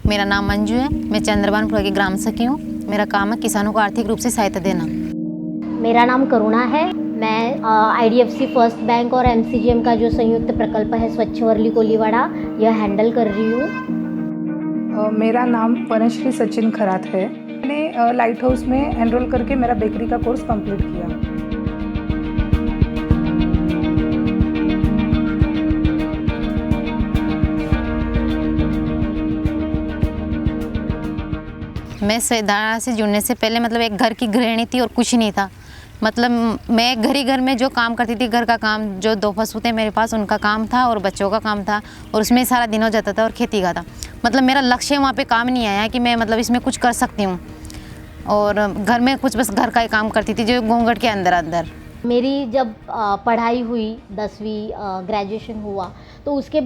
मेरा नाम मंजू है। मैं चंद्रभानपुरा की ग्राम सखी हूँ। मेरा काम है किसानों को आर्थिक रूप से सहायता देना। मेरा नाम करुणा है। मैं IDFC फर्स्ट बैंक और MCGM का जो संयुक्त प्रकल्प है स्वच्छ वर्ली कोलीवाड़ा, यह हैंडल कर रही हूँ। मेरा नाम वनश्री सचिन खरात है। मैंने लाइट हाउस में एनरोल करके मेरा बेकरी का कोर्स कंप्लीट किया। मैं सैदारा से जुड़ने से पहले मतलब एक घर की गृहिणी थी और कुछ नहीं था। मतलब मैं घर में जो काम करती थी, घर का काम, जो 2 पशु थे मेरे पास, उनका काम था और बच्चों का काम था और उसमें सारा दिन हो जाता था और खेती का था। मतलब मेरा लक्ष्य वहाँ पे काम नहीं आया कि मैं मतलब इसमें कुछ कर सकती हूँ। और घर में कुछ बस घर का ही काम करती थी, जो घूंघट के अंदर। मेरी जब पढ़ाई हुई 10वीं ग्रेजुएशन हुआ तो उसके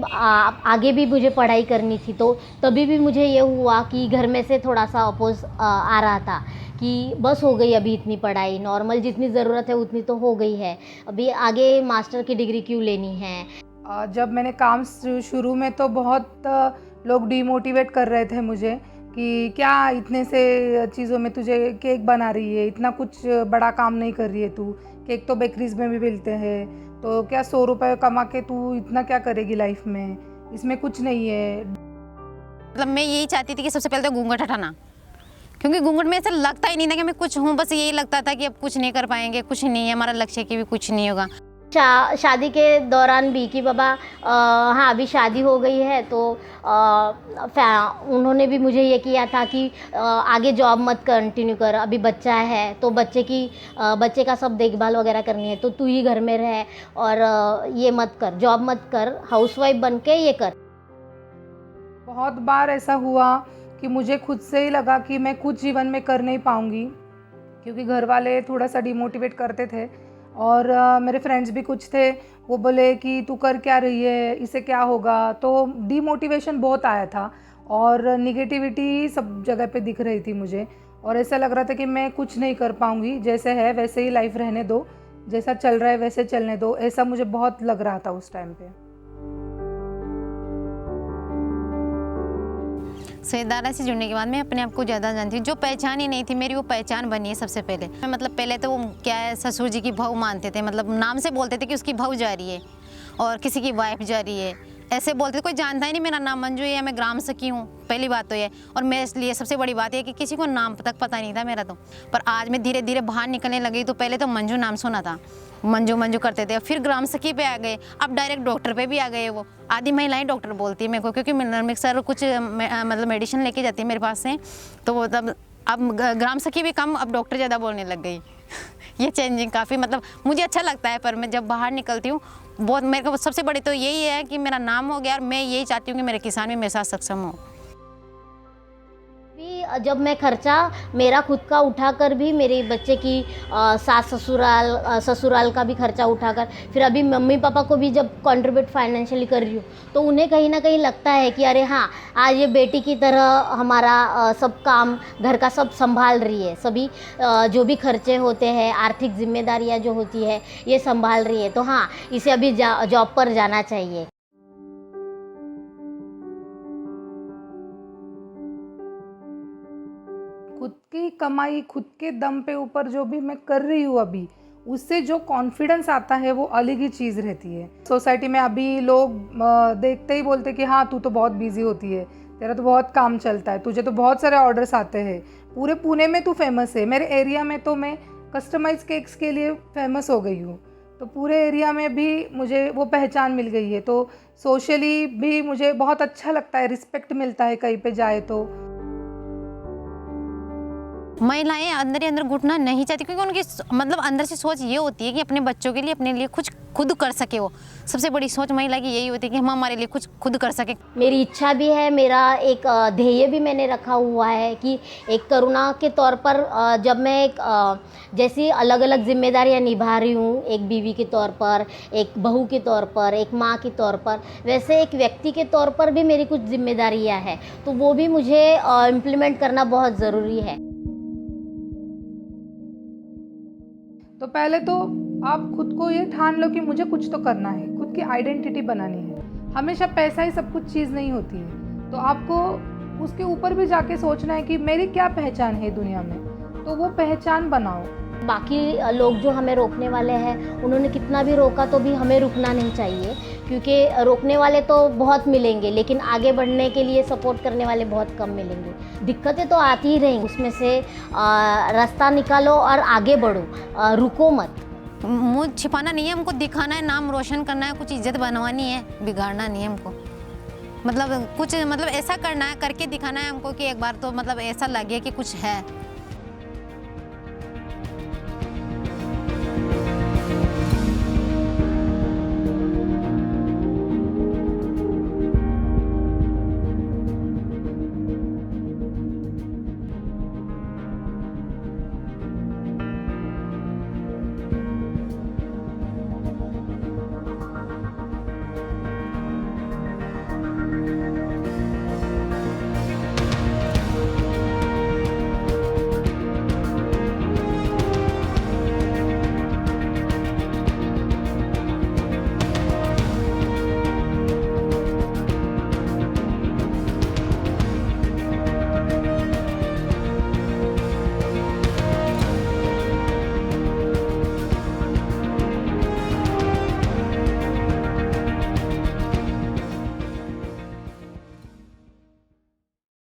आगे भी मुझे पढ़ाई करनी थी, तो तभी भी मुझे ये हुआ कि घर में से थोड़ा सा अपोज आ रहा था कि बस हो गई अभी इतनी पढ़ाई, नॉर्मल जितनी ज़रूरत है उतनी तो हो गई है, अभी आगे मास्टर की डिग्री क्यों लेनी है। जब मैंने काम शुरू में तो बहुत लोग डिमोटिवेट कर रहे थे मुझे कि क्या इतने से चीज़ों में तुझे केक बना रही है, इतना कुछ बड़ा काम नहीं कर रही है तू, केक तो बेकरीज में भी मिलते हैं, तो क्या 100 रुपये कमा के तू इतना क्या करेगी लाइफ में, इसमें कुछ नहीं है। मतलब मैं यही चाहती थी कि सबसे पहले तो घूंघट हटाना, क्योंकि घूंघट में ऐसा लगता ही नहीं था कि मैं कुछ हूँ। बस यही लगता था कि अब कुछ नहीं कर पाएंगे, कुछ नहीं है, हमारा लक्ष्य की भी कुछ नहीं होगा। शादी के दौरान भी कि बाबा हाँ अभी शादी हो गई है, तो उन्होंने भी मुझे ये किया था कि आगे जॉब मत कंटिन्यू कर, अभी बच्चा है तो बच्चे का सब देखभाल वगैरह करनी है, तो तू ही घर में रह और ये मत कर, जॉब मत कर, हाउसवाइफ बन के ये कर। बहुत बार ऐसा हुआ कि मुझे खुद से ही लगा कि मैं कुछ जीवन में कर नहीं पाऊँगी, क्योंकि घर वाले थोड़ा सा डिमोटिवेट करते थे और मेरे फ्रेंड्स भी कुछ थे, वो बोले कि तू कर क्या रही है, इससे क्या होगा। तो डिमोटिवेशन बहुत आया था और निगेटिविटी सब जगह पे दिख रही थी मुझे, और ऐसा लग रहा था कि मैं कुछ नहीं कर पाऊँगी, जैसे है वैसे ही लाइफ रहने दो, जैसा चल रहा है वैसे चलने दो, ऐसा मुझे बहुत लग रहा था उस टाइम पे। सैदारा से जुड़ने के बाद मैं अपने आप को ज़्यादा जानती हूँ। जो पहचान ही नहीं थी मेरी, वो पहचान बनी है सबसे पहले। मतलब पहले तो वो क्या है, ससुर जी की बहू मानते थे, मतलब नाम से बोलते थे कि उसकी बहू जा रही है और किसी की वाइफ जा रही है, ऐसे बोलते थे। कोई जानता ही नहीं मेरा नाम मंजू है, मैं ग्राम सखी हूँ, पहली बात तो ये। और मेरे लिए सबसे बड़ी बात यह कि किसी को नाम तक पता नहीं था मेरा तो। पर आज मैं धीरे धीरे बाहर निकलने लगी, तो पहले तो मंजू नाम सुना था, मंजू मंजू करते थे, फिर ग्राम सखी पे आ गए, अब डायरेक्ट डॉक्टर पे भी आ गए। वो आधी महिलाएं डॉक्टर बोलती है मेरे को, क्योंकि मिक्सर कुछ मतलब मेडिसिन लेके जाती है मेरे पास से, तो वो तब अब ग्राम सखी भी कम, अब डॉक्टर ज़्यादा बोलने लग गई। ये चेंजिंग काफ़ी मतलब मुझे अच्छा लगता है, पर मैं जब बाहर निकलती हूँ बहुत, मेरे को सबसे बड़ी तो यही है कि मेरा नाम हो गया, और मैं यही चाहती हूँ कि मेरे किसान भी मेरे साथ सक्षम हो। जब मैं खर्चा मेरा खुद का उठाकर भी मेरे बच्चे की सास ससुराल का भी खर्चा उठाकर, फिर अभी मम्मी पापा को भी जब कंट्रीब्यूट फाइनेंशियली कर रही हूँ, तो उन्हें कहीं ना कहीं लगता है कि अरे हाँ, आज ये बेटी की तरह हमारा सब काम घर का सब संभाल रही है, सभी जो भी खर्चे होते हैं, आर्थिक जिम्मेदारियाँ जो होती है ये संभाल रही है, तो हाँ इसे अभी जॉब पर जाना चाहिए। खुद की कमाई, खुद के दम पे ऊपर जो भी मैं कर रही हूँ अभी, उससे जो कॉन्फिडेंस आता है वो अलग ही चीज़ रहती है। सोसाइटी में अभी लोग देखते ही बोलते कि हाँ तू तो बहुत बिजी होती है, तेरा तो बहुत काम चलता है, तुझे तो बहुत सारे ऑर्डर्स आते हैं, पूरे पुणे में तू फेमस है। मेरे एरिया में तो मैं कस्टमाइज केक्स के लिए फेमस हो गई हूँ, तो पूरे एरिया में भी मुझे वो पहचान मिल गई है, तो सोशली भी मुझे बहुत अच्छा लगता है, रिस्पेक्ट मिलता है कहीं पे जाए तो। महिलाएं अंदर ही अंदर घुटना नहीं चाहती, क्योंकि उनकी मतलब अंदर से सोच ये होती है कि अपने बच्चों के लिए, अपने लिए कुछ खुद कर सके। वो सबसे बड़ी सोच महिला की यही होती है कि हम हमारे लिए कुछ खुद कर सके। मेरी इच्छा भी है, मेरा एक ध्येय भी मैंने रखा हुआ है कि एक करुणा के तौर पर जब मैं एक जैसी अलग अलग जिम्मेदारियां निभा रही हूँ, एक बीवी के तौर पर, एक बहू के तौर पर, एक माँ के तौर पर, वैसे एक व्यक्ति के तौर पर भी मेरी कुछ जिम्मेदारियां हैं, तो वो भी मुझे इम्प्लीमेंट करना बहुत ज़रूरी है। तो पहले तो आप खुद को ये ठान लो कि मुझे कुछ तो करना है, खुद की आइडेंटिटी बनानी है। हमेशा पैसा ही सब कुछ चीज़ नहीं होती है, तो आपको उसके ऊपर भी जाके सोचना है कि मेरी क्या पहचान है दुनिया में, तो वो पहचान बनाओ। बाकी लोग जो हमें रोकने वाले हैं, उन्होंने कितना भी रोका तो भी हमें रुकना नहीं चाहिए, क्योंकि रोकने वाले तो बहुत मिलेंगे लेकिन आगे बढ़ने के लिए सपोर्ट करने वाले बहुत कम मिलेंगे। दिक्कतें तो आती ही रहेंगी, उसमें से रास्ता निकालो और आगे बढ़ो, रुको मत। मुँह छिपाना नहीं है हमको, दिखाना है, नाम रोशन करना है, कुछ इज्जत बनवानी है, बिगाड़ना नहीं है हमको। मतलब कुछ मतलब ऐसा करना है, करके दिखाना है हमको कि एक बार तो मतलब ऐसा लगे कि कुछ है।